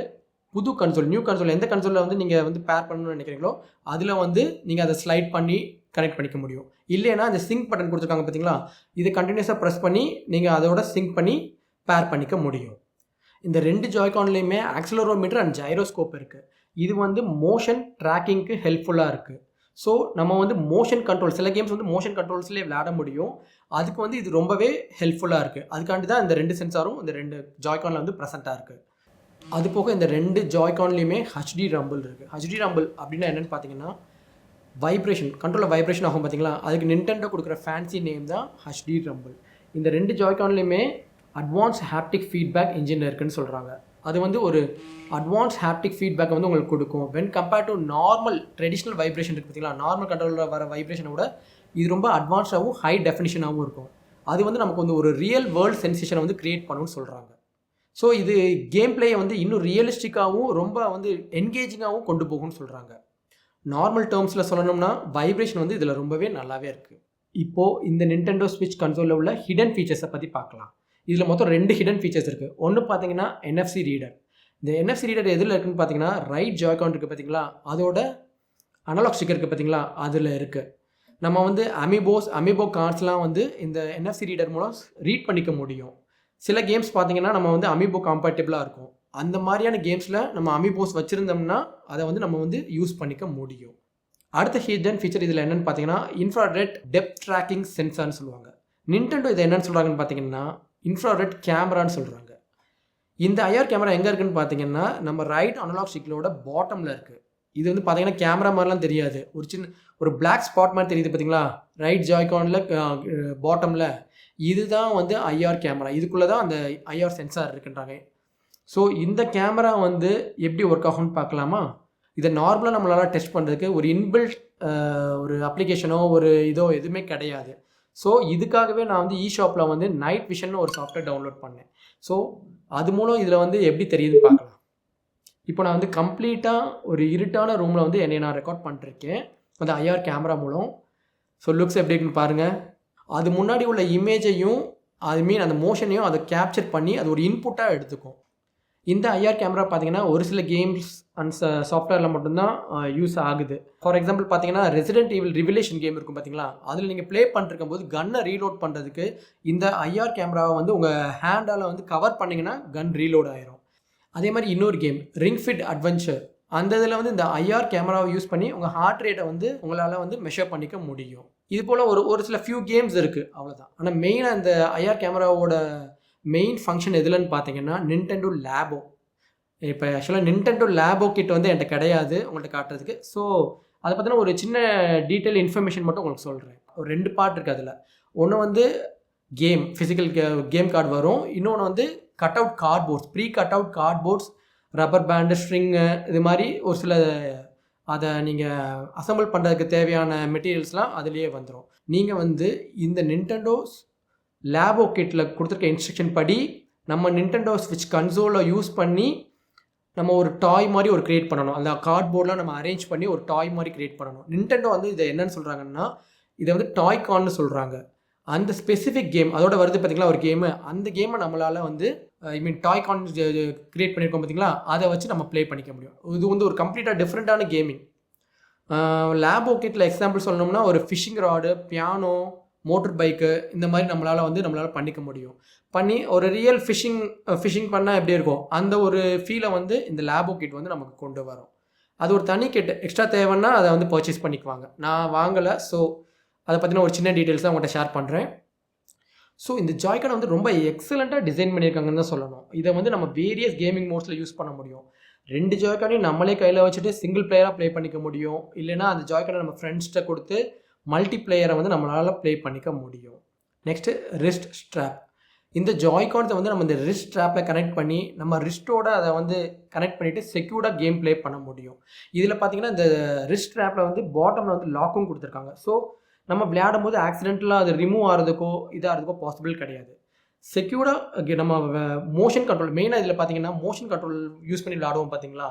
புது கன்சோல், நியூ கன்சோல் எந்த கன்சோலில் வந்து நீங்கள் வந்து பேர் பண்ணணும்னு நினைக்கிறீங்களோ அதில் வந்து நீங்கள் அதை ஸ்லைட் பண்ணி கனெக்ட் பண்ணிக்க முடியும். இல்லைன்னா இந்த சிங்க் பட்டன் கொடுத்துருக்காங்க பார்த்தீங்களா, இதை கண்டினியூஸாக ப்ரெஸ் பண்ணி நீங்கள் அதோட சிங்க் பண்ணி பேர் பண்ணிக்க முடியும். இந்த 2 ஜாய்கான்லேயுமே ஆக்சிலரோமீட்டர் அண்ட் ஜைரோஸ்கோப் இருக்குது. இது வந்து மோஷன் ட்ராக்கிங்க்கு ஹெல்ப்ஃபுல்லாக இருக்குது. ஸோ நம்ம வந்து மோஷன் கண்ட்ரோல், சில கேம்ஸ் வந்து மோஷன் கண்ட்ரோல்ஸ்லேயே விளையாட முடியும். அதுக்கு வந்து இது ரொம்பவே ஹெல்ப்ஃபுல்லாக இருக்குது. அதுக்காண்டி தான் இந்த 2 சென்சாரும் இந்த 2 ஜாய்கானில் வந்து ப்ரெசென்ட்டாக இருக்குது. அது போக இந்த 2 ஜாய்கான்லேயுமே ஹச்டி ரம்பிள் இருக்குது. ஹச்டி ரம்பிள் அப்படின்னா என்னென்னு பார்த்தீங்கன்னா, வைப்ரேஷன், கண்ட்ரோலில் வைப்ரேஷன் ஆகும் பார்த்தீங்களா, அதுக்கு நிண்டெண்டோ கொடுக்குற ஃபேன்சி நேம் தான் ஹச்டி ரம்பிள். இந்த 2 ஜாய்கான்லேயுமே அட்வான்ஸ் ஹாப்டிக் ஃபீட்பேக் இன்ஜின் இருக்குன்னு சொல்கிறாங்க. அது வந்து ஒரு அட்வான்ஸ் ஹாப்டிக் ஃபீட்பேக் வந்து உங்களுக்கு கொடுக்கும். When compared to normal traditional vibration இருக்குது பார்த்தீங்களா, நார்மல் கண்ட்ரோலில் வர வைப்ரேஷனை விட இது ரொம்ப அட்வான்ஸாகவும் ஹை டெஃபினிஷனாகவும் இருக்கும். அது வந்து நமக்கு வந்து ஒரு ரியல் வேர்ல்ட் சென்சேஷனை வந்து க்ரியேட் பண்ணணும்னு சொல்கிறாங்க. ஸோ இது கேம் பிளேயை வந்து இன்னும் ரியலிஸ்டிக்காகவும் ரொம்ப வந்து என்கேஜிங்காகவும் கொண்டு போகும்னு சொல்கிறாங்க. நார்மல் டேர்ம்ஸில் சொல்லணும்னா வைப்ரேஷன் வந்து இதில் ரொம்பவே நல்லாவே இருக்குது. இப்போது இந்த நிண்டெண்டோ ஸ்விட்ச் கன்சோலில் உள்ள ஹிடன் ஃபீச்சர்ஸை பற்றி பார்க்கலாம். இதில் மொத்தம் 2 ஹிடன் ஃபீச்சர்ஸ் இருக்குது. ஒன்று பார்த்தீங்கன்னா NFC ரீடர். இந்த NFC ரீடர் எதில் இருக்குதுன்னு பார்த்தீங்கன்னா, ரைட் ஜாய்கான் இருக்குது பார்த்தீங்களா, அதோட அனலாக் ஸ்டிக்கர் இருக்குது பார்த்தீங்களா, அதில் இருக்குது. நம்ம வந்து அமீபோ கார்ட்ஸ்லாம் வந்து இந்த NFC ரீடர் மூலம் ரீட் பண்ணிக்க முடியும். சில கேம்ஸ் பார்த்தீங்கன்னா நம்ம வந்து அமீபோ காம்பேட்டபிளாக இருக்கும். அந்த மாதிரியான கேம்ஸில் நம்ம அமீபோஸ் வச்சுருந்தோம்னா அதை வந்து நம்ம வந்து யூஸ் பண்ணிக்க முடியும். அடுத்த ஹிடன் ஃபீச்சர் இதில் என்னென்னு பார்த்தீங்கன்னா, இன்ஃப்ராரெட் டெப்த் ட்ராக்கிங் சென்சார்னு சொல்லுவாங்க. நிண்டெண்டோ இதை என்னென்னு சொல்கிறாங்கன்னு பார்த்தீங்கன்னா, இன்ஃப்ராரெட் கேமரான்னு சொல்கிறாங்க. இந்த ஐஆர் கேமரா எங்கே இருக்குதுன்னு பார்த்தீங்கன்னா, நம்ம ரைட் அனலாக் ஸ்டிக்கரோட பாட்டமில் இருக்குது. இது வந்து பார்த்தீங்கன்னா கேமரா மாதிரிலாம் தெரியாது, ஒரு பிளாக் ஸ்பாட் மாதிரி தெரியுது பார்த்தீங்களா, ரைட் ஜாய்கானில் பாட்டமில். இதுதான் வந்து ஐஆர் கேமரா. இதுக்குள்ளே தான் அந்த ஐஆர் சென்சார் இருக்குன்றாங்க. ஸோ இந்த கேமரா வந்து எப்படி ஒர்க் ஆகும்னு பார்க்கலாமா? இதை நார்மலாக நம்மளால் டெஸ்ட் பண்ணுறதுக்கு ஒரு இன்பில்ட் ஒரு அப்ளிகேஷனோ ஒரு இதோ எதுவுமே கிடையாது. ஸோ இதுக்காகவே நான் வந்து ஷாப்பில் வந்து நைட் விஷன் ஒரு சாஃப்ட்வேர் டவுன்லோட் பண்ணேன். ஸோ அது மூலம் இதில் வந்து எப்படி தெரியுதுன்னு பார்க்கலாம். இப்போ நான் வந்து கம்ப்ளீட்டாக ஒரு இருட்டான ரூமில் வந்து என்னை நான் ரெக்கார்ட் பண்ணிருக்கேன் அந்த ஐஆர் கேமரா மூலம். ஸோ லுக்ஸ் எப்படி இருக்குன்னு பாருங்கள். அது முன்னாடி உள்ள இமேஜையும் அந்த மோஷனையும் அதை கேப்சர் பண்ணி அது ஒரு இன்புட்டாக எடுத்துக்கும். இந்த ஐஆர் கேமரா பார்த்தீங்கன்னா ஒரு சில கேம்ஸ் அண்ட் சாஃப்ட்வேரில் மட்டும்தான் யூஸ் ஆகுது. ஃபார் எக்ஸாம்பிள் பார்த்தீங்கன்னா ரெசிடென்ட் ஈவில் ரிவிலேஷன் கேம் இருக்கும் பார்த்தீங்களா, அதில் நீங்கள் ப்ளே பண்ணிருக்கும் போது கன்னை ரீலோட் பண்ணுறதுக்கு இந்த ஐஆர் கேமராவை வந்து உங்கள் ஹேண்டால் வந்து கவர் பண்ணிங்கன்னா கன் ரீலோட் ஆயிரும். அதே மாதிரி இன்னொரு கேம் ரிங் ஃபிட் அட்வென்ச்சர், அந்த இதில் வந்து இந்த ஐஆர் கேமராவை யூஸ் பண்ணி உங்கள் ஹார்ட் ரேட்டை வந்து உங்களால் வந்து மெஷர் பண்ணிக்க முடியும். இது போல் ஒரு சில ஃபியூ கேம்ஸ் இருக்குது, அவ்வளோதான். ஆனால் மெயினாக இந்த ஐஆர் கேமராவோட மெயின் ஃபங்க்ஷன் எதுலன்னு பார்த்தீங்கன்னா நிண்டெண்டோ லேபோ. இப்போ ஆக்சுவலாக நிண்டெண்டோ லேபோ கிட் வந்து என்கிட்ட கிடையாது உங்கள்கிட்ட காட்டுறதுக்கு. ஸோ அதை பார்த்தீங்கன்னா ஒரு சின்ன டீட்டெயில் இன்ஃபர்மேஷன் மட்டும் உங்களுக்கு சொல்கிறேன். ஒரு 2 பார்ட் இருக்குது அதில். ஒன்று வந்து ஃபிசிக்கல் கேம் கார்டு வரும். இன்னொன்று வந்து cut out cardboards, pre cut out cardboards, rubber band, string, இது மாதிரி ஒரு சில அதை நீங்கள் அசம்பிள் பண்ணுறதுக்கு தேவையான மெட்டீரியல்ஸ்லாம் அதுலேயே வந்துடும். நீங்கள் வந்து இந்த நிண்டெண்டோ லேபோ கிட்டில் கொடுத்துருக்க இன்ஸ்ட்ரக்ஷன் படி நம்ம நிண்டெண்டோ ஸ்விட்ச் கன்சோலில் யூஸ் பண்ணி நம்ம ஒரு டாய் மாதிரி ஒரு க்ரியேட் பண்ணணும். அந்த கார்ட்போர்டெலாம் நம்ம அரேஞ்ச் பண்ணி ஒரு டாய் மாதிரி க்ரியேட் பண்ணணும். நிண்டெண்டோ வந்து இதை என்னன்னு சொல்கிறாங்கன்னா, இதை வந்து டாய் கான்னு சொல்கிறாங்க. அந்த ஸ்பெசிஃபிக் கேம் அதோட வருது பார்த்திங்களா ஒரு கேமு, அந்த கேமை நம்மளால் வந்து டாய் கான் க்ரியேட் பண்ணியிருக்கோம் பார்த்திங்களா, அதை வச்சு நம்ம ப்ளே பண்ணிக்க முடியும். இது வந்து ஒரு கம்ப்ளீட்டாக டிஃப்ரெண்ட்டான கேமிங். லேபோ கிட்டில் எக்ஸாம்பிள் சொல்லணும்னா ஒரு fishing rod, piano, motor bike, இந்த மாதிரி நம்மளால் பண்ணிக்க முடியும். பண்ணி ஒரு ரியல் ஃபிஷிங் பண்ணால் எப்படி இருக்கும் அந்த ஒரு ஃபீலை வந்து இந்த லேபோ கிட் வந்து நமக்கு கொண்டு வரும். அது ஒரு தனி கிட், எக்ஸ்ட்ரா தேவைன்னா அதை வந்து பர்ச்சேஸ் பண்ணிக்குவாங்க. நான் வாங்கலை. ஸோ அதை பற்றின ஒரு சின்ன டீட்டெயில்ஸ் தான் உங்கள்கிட்ட ஷேர் பண்ணுறேன். ஸோ இந்த ஜாய்கான் வந்து ரொம்ப எக்ஸலண்ட்டாக டிசைன் பண்ணியிருக்காங்கன்னு தான் சொல்லணும். இதை வந்து நம்ம வேரியஸ் கேமிங் மோட்ஸில் யூஸ் பண்ண முடியும். 2 ஜாய்கானையும் நம்மளே கையில் வச்சுட்டு சிங்கிள் பிளேயராக ப்ளே பண்ணிக்க முடியும். இல்லைனா அந்த ஜாய்கானை நம்ம ஃப்ரெண்ட்ஸ்கிட்ட கொடுத்து மல்டி பிளேயரை வந்து நம்மளால் ப்ளே பண்ணிக்க முடியும். Next wrist strap. இந்த ஜாய்கான்ஸை வந்து நம்ம இந்த ரிஸ்ட் ஸ்ட்ராப்பில் கனெக்ட் பண்ணி நம்ம ரிஸ்ட்டோட அதை வந்து கனெக்ட் பண்ணிவிட்டு செக்யூர்டாக கேம் ப்ளே பண்ண முடியும். இதில் பார்த்தீங்கன்னா இந்த ரிஸ்ட் ஸ்ட்ராப்பில் வந்து பாட்டமில் வந்து லாக்கும் கொடுத்துருக்காங்க. ஸோ நம்ம விளையாடும் போது ஆக்சிடென்டலாக அது ரிமூவ் ஆகிறதுக்கோ இதாகிறதுக்கோ பாசிபிள் கிடையாது. செக்யூர்டாக நம்ம மோஷன் கண்ட்ரோல், மெயினாக இதில் பார்த்தீங்கன்னா மோஷன் கண்ட்ரோல் யூஸ் பண்ணி விளையாடுவோம் பார்த்தீங்களா,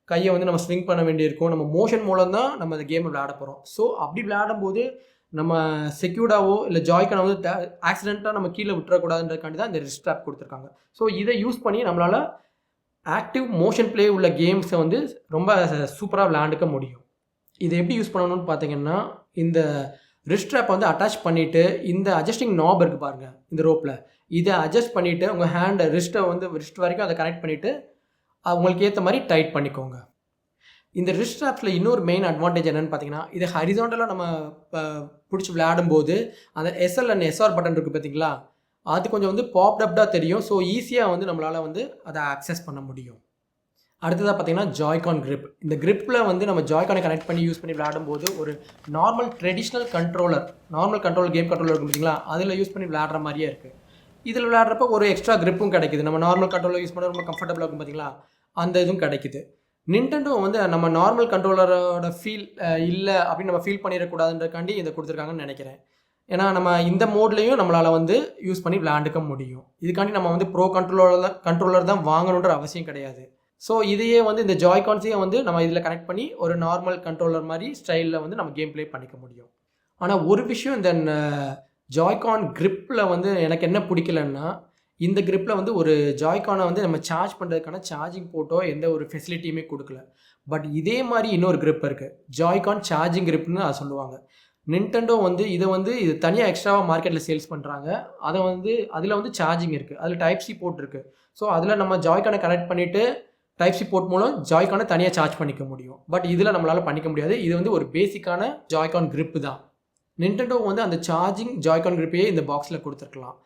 கையை வந்து நம்ம ஸ்விங் பண்ண வேண்டியிருக்கும். நம்ம மோஷன் மூலம் தான் நம்ம அந்த கேமை விளையாட போகிறோம். ஸோ அப்படி விளையாடும்போது நம்ம செக்யூர்டாவோ இல்லை ஜாய்கானை வந்து ஆக்சிடென்ட்டாக நம்ம கீழே விட்டுறக்கூடாதுன்றதுக்காண்டி தான் இந்த ரிஸ்ட் ஸ்ட்ராப் கொடுத்துருக்காங்க. ஸோ இதை யூஸ் பண்ணி நம்மளால் ஆக்டிவ் மோஷன் ப்ளே உள்ள கேம்ஸை வந்து ரொம்ப சூப்பராக விளையாண்டுக்க முடியும். இதை எப்படி யூஸ் பண்ணணும்னு பார்த்தீங்கன்னா, இந்த ரிஸ்ட் ஸ்ட்ராப்பை வந்து அட்டாச் பண்ணிவிட்டு இந்த அட்ஜஸ்டிங் நாப் இருக்குது பாருங்கள் இந்த ரோப்பில், இதை அட்ஜஸ்ட் பண்ணிவிட்டு உங்கள் ஹேண்டை ரிஸ்ட்டை வந்து ரிஸ்ட் வரைக்கும் அதை கனெக்ட் பண்ணிவிட்டு உங்களுக்கு ஏற்ற மாதிரி டைட் பண்ணிக்கோங்க. இந்த ரிஸ்ட் ஸ்ட்ராப்ஸில் இன்னொரு மெயின் அட்வான்டேஜ் என்னென்னு பார்த்தீங்கன்னா, இது ஹரிசாண்டலாக நம்ம பிடிச்சி விளையாடும்போது அந்த எஸ்எல் அண்ட் எஸ்ஆர் பட்டன் இருக்குது பார்த்தீங்களா, அது கொஞ்சம் வந்து பாப்டப்டாக தெரியும். ஸோ ஈஸியாக வந்து நம்மளால் வந்து அதை ஆக்சஸ் பண்ண முடியும். அடுத்ததாக பார்த்தீங்கன்னா ஜாய்கான் கிரிப். இந்த கிரிப்பில் வந்து நம்ம ஜாய்கானை கனெக்ட் பண்ணி யூஸ் பண்ணி விளையாடும்போது ஒரு normal traditional controller game controller இருக்கும் பார்த்தீங்களா, அதில் யூஸ் பண்ணி விளையாடுற மாதிரியே இருக்குது. இதில் விளையாடுறப்ப ஒரு எக்ஸ்ட்ரா கிரிப்பும் கிடைக்குது. நம்ம நார்மல் கண்ட்ரோலர் யூஸ் பண்ண ரொம்ப கம்ஃபர்டபுளாக இருக்கும் பார்த்தீங்களா, அந்த இதுவும் கிடைக்குது. நிண்டெண்டோ வந்து நம்ம நார்மல் கண்ட்ரோலரோட ஃபீல் இல்லை அப்படின்னு நம்ம ஃபீல் பண்ணிடக்கூடாதுன்றக்காண்டி இதை கொடுத்துருக்காங்கன்னு நினைக்கிறேன். ஏன்னா நம்ம இந்த மோட்லேயும் நம்மளால் வந்து யூஸ் பண்ணி விளையாண்டுக்க முடியும். இதுக்காண்டி நம்ம வந்து ப்ரோ கண்ட்ரோலர் தான் வாங்கணுன்ற அவசியம் கிடையாது. ஸோ இதையே வந்து இந்த ஜாய்கான்ஸையே வந்து நம்ம இதில் கனெக்ட் பண்ணி ஒரு நார்மல் கண்ட்ரோலர் மாதிரி ஸ்டைலில் வந்து நம்ம கேம் ப்ளே பண்ணிக்க முடியும். ஆனால் ஒரு விஷயம் இந்த ஜாய்கான் கிரிப்பில் வந்து எனக்கு என்ன பிடிக்கலன்னா, இந்த கிரிப்பில் வந்து ஒரு ஜாய்கானை வந்து நம்ம சார்ஜ் பண்ணுறதுக்கான சார்ஜிங் போர்ட்டோ எந்த ஒரு ஃபெசிலிட்டியுமே கொடுக்கல. பட் இதே மாதிரி இன்னொரு கிரிப் இருக்குது, ஜாய்கான் சார்ஜிங் கிரிப்னு அதை சொல்லுவாங்க. நிண்டெண்டோ வந்து இது தனியாக எக்ஸ்ட்ராவாக மார்க்கெட்டில் சேல்ஸ் பண்ணுறாங்க. அதில் வந்து சார்ஜிங் இருக்குது, அதில் டைப் சி போர்ட் இருக்குது. ஸோ அதில் நம்ம ஜாய்கானை கனெக்ட் பண்ணிவிட்டு டைப் சி போர்ட் மூலம் ஜாய்கானை தனியாக சார்ஜ் பண்ணிக்க முடியும். பட் இதில் நம்மளால் பண்ணிக்க முடியாது. இது வந்து ஒரு பேசிக்கான ஜாய்கான் கிரிப்பு தான். நிண்டெண்டோ வந்து அந்த சார்ஜிங் ஜாய்கான் கிரிப்பையே இந்த பாக்ஸில் கொடுத்துருக்கலாம்.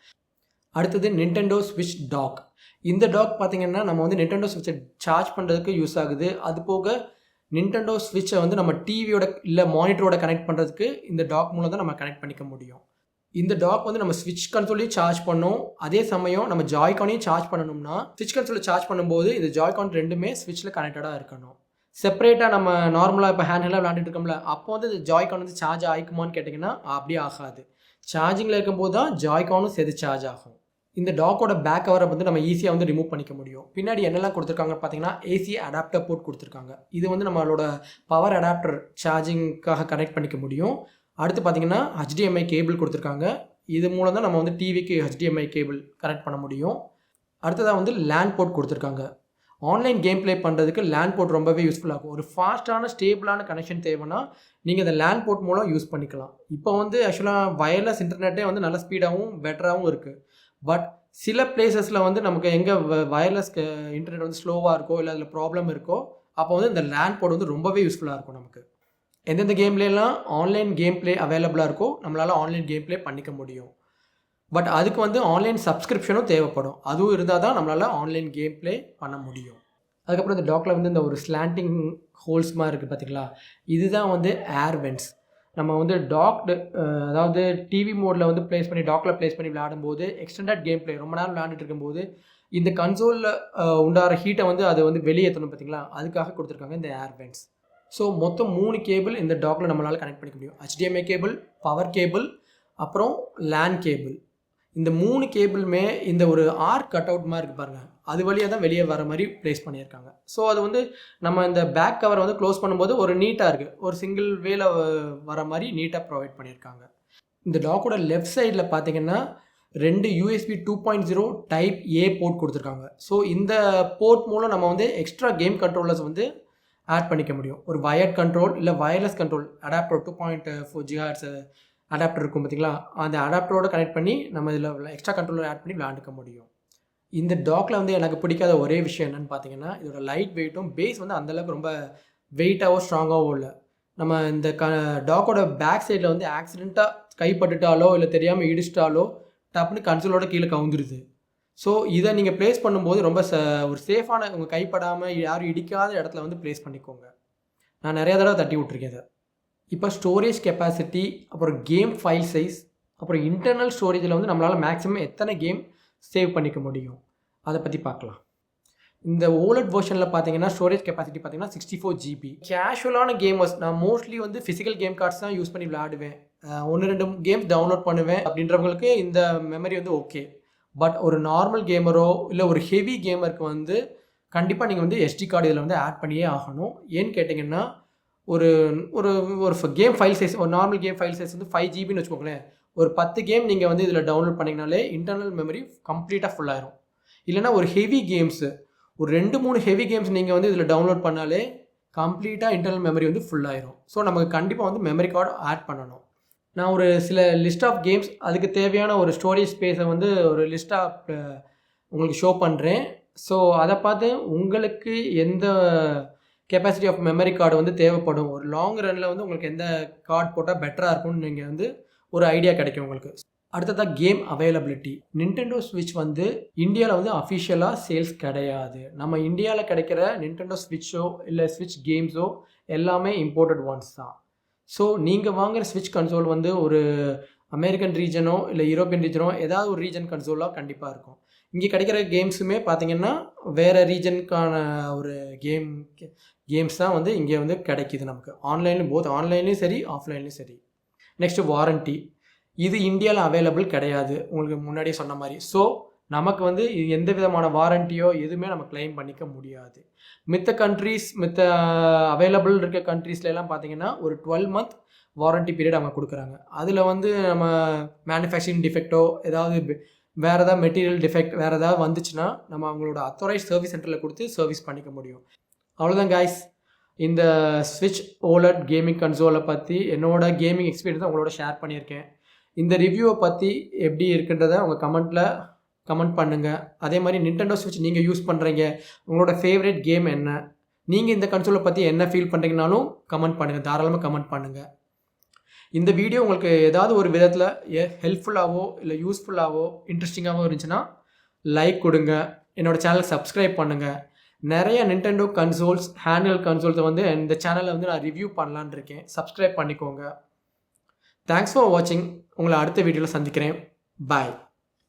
அடுத்தது நிண்டெண்டோ ஸ்விட்ச் டாக். இந்த டாக் பார்த்திங்கன்னா நம்ம வந்து நிண்டெண்டோ ஸ்விட்சை சார்ஜ் பண்ணுறதுக்கு யூஸ் ஆகுது. அது போக நிண்டெண்டோ ஸ்விட்சை வந்து நம்ம டிவியோட இல்லை மானிட்டரோட கனெக்ட் பண்ணுறதுக்கு இந்த டாக் மூலம் தான் நம்ம கனெக்ட் பண்ணிக்க முடியும். இந்த டாக் வந்து நம்ம ஸ்விட்ச் கன்சோலையும் சார்ஜ் பண்ணோம், அதே சமயம் நம்ம ஜாய்கானையும் சார்ஜ் பண்ணணும்னா ஸ்விட்ச் கன்சோலை சார்ஜ் பண்ணும்போது இந்த ஜாய்கான் ரெண்டுமே ஸ்விட்சில் கனெக்டடாக இருக்கணும். செப்பரேட்டாக நம்ம நார்மலாக இப்போ ஹேண்ட்ஹெல்லாக விளையாண்டுட்டு இருக்கோம்ல, அப்போ வந்து இந்த ஜாய்கான் வந்து சார்ஜ் ஆகிக்குமான்னு கேட்டிங்கன்னா அப்படியே ஆகாது. சார்ஜிங்கில் இருக்கும்போது தான் ஜாய்கானும் சேர்த்து சார்ஜ் ஆகும். இந்த டாக்கோட பேக் கவரை வந்து நம்ம ஈஸியாக வந்து ரிமூவ் பண்ணிக்க முடியும். பின்னாடி என்னெல்லாம் கொடுத்துருக்காங்க பார்த்தீங்கன்னா, ஏசி அடாப்டர் போர்ட் கொடுத்துருக்காங்க. இது வந்து நம்மளோட பவர் அடாப்டர் சார்ஜிங்காக கனெக்ட் பண்ணிக்க முடியும். அடுத்து பார்த்தீங்கன்னா HDMI கேபிள் கொடுத்துருக்காங்க. இது மூலம் தான் நம்ம வந்து டிவிக்கு HDMI கேபிள் கனெக்ட் பண்ண முடியும். அடுத்ததாக வந்து லேண்ட் போர்ட் கொடுத்துருக்காங்க. ஆன்லைன் கேம் ப்ளே பண்ணுறதுக்கு லேண்ட் போர்ட் ரொம்பவே யூஸ்ஃபுல்லாக இருக்கும். ஒரு ஃபாஸ்ட்டான ஸ்டேபிளான கனெக்ஷன் தேவைன்னா நீங்கள் இந்த லேண்ட் போர்ட் மூலம் யூஸ் பண்ணிக்கலாம். இப்போ வந்து ஆக்சுவலாக வயர்லெஸ் இன்டர்நெட்டே வந்து நல்ல ஸ்பீடாகவும் பெட்டராகவும் இருக்குது. பட் சில பிளேசஸில் வந்து நமக்கு எங்கே வயர்லெஸ் இன்டர்நெட் வந்து ஸ்லோவாக இருக்கோ இல்லை அதில் ப்ராப்ளம் இருக்கோ, அப்போ வந்து இந்த லேண்ட் போர்ட் வந்து ரொம்பவே யூஸ்ஃபுல்லாக இருக்கும். நமக்கு எந்தெந்த கேம்லாம் ஆன்லைன் கேம் ப்ளே அவைலபிளாக இருக்கோ நம்மளால் ஆன்லைன் கேம் ப்ளே பண்ணிக்க முடியும். பட் அதுக்கு வந்து ஆன்லைன் சப்ஸ்கிரிப்ஷனும் தேவைப்படும். அதுவும் இருந்தால் தான் நம்மளால் ஆன்லைன் கேம் ப்ளே பண்ண முடியும். அதுக்கப்புறம் இந்த டாக்கில் வந்து இந்த ஒரு ஸ்லாண்டிங் ஹோல்ஸ் மாதிரி இருக்குது பார்த்தீங்களா, இதுதான் வந்து ஏர் வென்ட்ஸ். நம்ம வந்து அதாவது டிவி மோடில் வந்து ப்ளேஸ் பண்ணி டாக்கில் ப்ளேஸ் பண்ணி விளையாடும்போது எக்ஸ்டெண்டட் கேம் ப்ளே ரொம்ப நேரம் விளையாண்டுட்டு இருக்கும்போது இந்த கன்சோலில் உண்டாகிற ஹீட்டை வந்து அதை வந்து வெளியேற்றணும் பார்த்தீங்களா, அதுக்காக கொடுத்துருக்காங்க இந்த ஏர் வென்ட்ஸ். ஸோ மொத்தம் 3 கேபிள் இந்த டாக்கில் நம்மளால் கனெக்ட் பண்ணிக்க முடியும். HDMI கேபிள், பவர் கேபிள், அப்புறம் லேன் கேபிள். இந்த 3 கேபிளுமே இந்த ஒரு ஆர்க் கட் அவுட் மாதிரி இருக்குது பாருங்கள், அது வழியாக தான் வெளியே வர மாதிரி ப்ளேஸ் பண்ணியிருக்காங்க. ஸோ அது வந்து நம்ம இந்த பேக் கவர் வந்து க்ளோஸ் பண்ணும்போது ஒரு நீட்டாக இருக்குது, ஒரு சிங்கிள் வேல வர மாதிரி நீட்டாக ப்ரொவைட் பண்ணியிருக்காங்க. இந்த டாக்கோட லெஃப்ட் சைடில் பார்த்தீங்கன்னா 2 USB 2.0 டைப் A போர்ட் கொடுத்துருக்காங்க. ஸோ இந்த போர்ட் மூலம் நம்ம வந்து எக்ஸ்ட்ரா கேம் கண்ட்ரோலர்ஸ் வந்து ஆட் பண்ணிக்க முடியும். ஒரு வயர்ட் கண்ட்ரோல் இல்லை wireless control adapter 2.4 GHz adapter இருக்கும் பார்த்தீங்களா, அந்த அடாப்டரோடு கனெக்ட் பண்ணி நம்ம இதில் எக்ஸ்ட்ரா கண்ட்ரோலர் ஆட் பண்ணி விளையாண்டுக்க முடியும். இந்த டாக்கில் வந்து எனக்கு பிடிக்காத ஒரே விஷயம் என்னென்னு பார்த்தீங்கன்னா, இதோட லைட் வெயிட்டும் பேஸ் வந்து அந்தளவுக்கு ரொம்ப வெயிட்டாகவும் ஸ்ட்ராங்காகவும் இல்லை. நம்ம இந்த டாக்கோட பேக் சைடில் வந்து ஆக்சிடெண்ட்டாக கைப்பட்டுட்டாலோ இல்லை தெரியாமல் இடிச்சிட்டாலோ டப்புன்னு கன்சோலோட கீழே கவுந்துருது. ஸோ இதை நீங்கள் ப்ளேஸ் பண்ணும்போது ரொம்ப ஒரு சேஃபான, உங்கள் கைப்படாமல் யாரும் இடிக்காத இடத்துல வந்து ப்ளேஸ் பண்ணிக்கோங்க. நான் நிறையா தடவை தட்டி விட்ருக்கேன் இதை. இப்போ ஸ்டோரேஜ் கெப்பாசிட்டி, அப்புறம் கேம் ஃபைல் சைஸ், அப்புறம் இன்டர்னல் ஸ்டோரேஜில் வந்து நம்மளால் மேக்ஸிமம் எத்தனை கேம் சேவ் பண்ணிக்க முடியும் அதை பற்றி பார்க்கலாம். இந்த OLED வெர்ஷனில் பார்த்தீங்கன்னா ஸ்டோரேஜ் கெப்பாசிட்டி பார்த்தீங்கன்னா 64 GB. கேஷுவலான கேமர்ஸ், நான் மோஸ்ட்லி வந்து ஃபிசிக்கல் கேம் கார்ட்ஸ் தான் யூஸ் பண்ணி விளையாடுவேன், 1-2 கேம்ஸ் டவுன்லோட் பண்ணுவேன் அப்படின்றவங்களுக்கு இந்த மெமரி வந்து ஓகே. பட் ஒரு நார்மல் கேமரோ இல்லை ஒரு ஹெவி கேமருக்கு வந்து கண்டிப்பாக நீங்கள் வந்து SD கார்டு இதில் வந்து ஆட் பண்ணியே ஆகணும். ஏன்னு கேட்டிங்கன்னா ஒரு ஒரு ஒரு கேம் ஃபைல் சைஸ், ஒரு நார்மல் கேம் ஃபைல் சைஸ் வந்து 5 GBன்னு வச்சுக்கோங்களேன். ஒரு 10 கேம் நீங்கள் வந்து இதில் டவுன்லோட் பண்ணிங்கனாலே இன்டர்னல் மெமரி கம்ப்ளீட்டாக ஃபுல்லாயிரும். இல்லைனா ஒரு ஹெவி கேம்ஸு, ஒரு 2-3 ஹெவி கேம்ஸ் நீங்கள் வந்து இதில் டவுன்லோட் பண்ணாலே கம்ப்ளீட்டாக இன்டர்னல் மெமரி வந்து ஃபுல்லாயிரும். ஸோ நமக்கு கண்டிப்பாக வந்து மெமரி கார்டு ஆட் பண்ணணும். நான் ஒரு சில லிஸ்ட் ஆஃப் கேம்ஸ், அதுக்கு தேவையான ஒரு ஸ்டோரேஜ் ஸ்பேஸை வந்து ஒரு லிஸ்ட்டாக உங்களுக்கு ஷோ பண்ணுறேன். ஸோ அதை பார்த்து உங்களுக்கு எந்த கெப்பாசிட்டி ஆஃப் மெமரி கார்டு வந்து தேவைப்படும். ஒரு லாங் ரன்னில் வந்து உங்களுக்கு எந்த கார்டு போட்டால் பெட்டராக இருக்கும்னு நீங்கள் வந்து ஒரு ஐடியா கிடைக்கும் உங்களுக்கு. அடுத்ததாக கேம் அவைலபிலிட்டி. நிண்டெண்டோ ஸ்விட்ச் வந்து இந்தியாவில் வந்து அஃபிஷியலாக சேல்ஸ் கிடையாது. நம்ம இந்தியாவில் கிடைக்கிற நிண்டெண்டோ ஸ்விட்சோ இல்லை ஸ்விட்ச் கேம்ஸோ எல்லாமே இம்போர்ட்டட் ஒன்ஸ் தான். ஸோ நீங்கள் வாங்குகிற ஸ்விட்ச் கன்சோல் வந்து ஒரு அமெரிக்கன் ரீஜனோ இல்லை யூரோப்பியன் ரீஜனோ ஏதாவது ஒரு ரீஜன் கன்சோலாக கண்டிப்பாக இருக்கும். இங்கே கிடைக்கிற கேம்ஸுமே பார்த்தீங்கன்னா வேறு ரீஜனுக்கான ஒரு கேம்ஸ் தான் வந்து இங்கே வந்து கிடைக்கிது நமக்கு. ஆன்லைன்லேயும் சரி ஆஃப்லைன்லேயும் சரி. Next warranty. இது இந்தியாவில் அவைலபிள் கிடையாது, உங்களுக்கு முன்னாடியே சொன்ன மாதிரி. ஸோ நமக்கு வந்து இது எந்த விதமான வாரண்டியோ எதுவுமே நம்ம கிளைம் பண்ணிக்க முடியாது. மித்த அவைலபிள் இருக்க கண்ட்ரீஸ்லாம் பார்த்தீங்கன்னா ஒரு 12 month வாரண்ட்டி பீரியட் அவங்க கொடுக்குறாங்க. அதில் வந்து நம்ம மேனுஃபேக்சரிங் டிஃபெக்டோ ஏதாவது வேறு ஏதாவது மெட்டீரியல் டிஃபெக்ட் வேறு ஏதாவது வந்துச்சுன்னா நம்ம அவங்களோட அத்தாரைஸ் சர்வீஸ் சென்டரில் கொடுத்து சர்வீஸ் பண்ணிக்க முடியும். அவ்வளோதான் கைஸ். இந்த ஸ்விட்ச் ஓலட் கேமிங் கன்சோலை பற்றி என்னோட கேமிங் எக்ஸ்பீரியன்ஸை உங்களோட ஷேர் பண்ணியிருக்கேன். இந்த ரிவ்யூவை பற்றி எப்படி இருக்குன்றதை உங்கள் கமெண்ட் பண்ணுங்கள். அதே மாதிரி நிண்டெண்டோ ஸ்விட்ச் நீங்கள் யூஸ் பண்ணுறீங்க, உங்களோட ஃபேவரட் கேம் என்ன, நீங்கள் இந்த கன்சோலை பற்றி என்ன ஃபீல் பண்ணுறீங்கனாலும் கமெண்ட் பண்ணுங்கள், தாராளமாக கமெண்ட் பண்ணுங்கள். இந்த வீடியோ உங்களுக்கு ஏதாவது ஒரு விதத்தில் ஹெல்ப்ஃபுல்லாகவோ இல்லை யூஸ்ஃபுல்லாகவோ இன்ட்ரெஸ்டிங்காகவோ இருந்துச்சுன்னா லைக் கொடுங்க, என்னோடய சேனலை சப்ஸ்கிரைப் பண்ணுங்கள். நிறைய நிண்டெண்டோ கன்சோல்ஸ், ஹேண்ட்ஹெல்ட் கன்சோல்ஸை வந்து இந்த சேனலில் வந்து நான் ரிவ்யூ பண்ணலான்னு இருக்கேன். சப்ஸ்கிரைப் பண்ணிக்கோங்க. தேங்க்ஸ் ஃபார் வாட்சிங். உங்களை அடுத்த வீடியோவில் சந்திக்கிறேன். பாய்.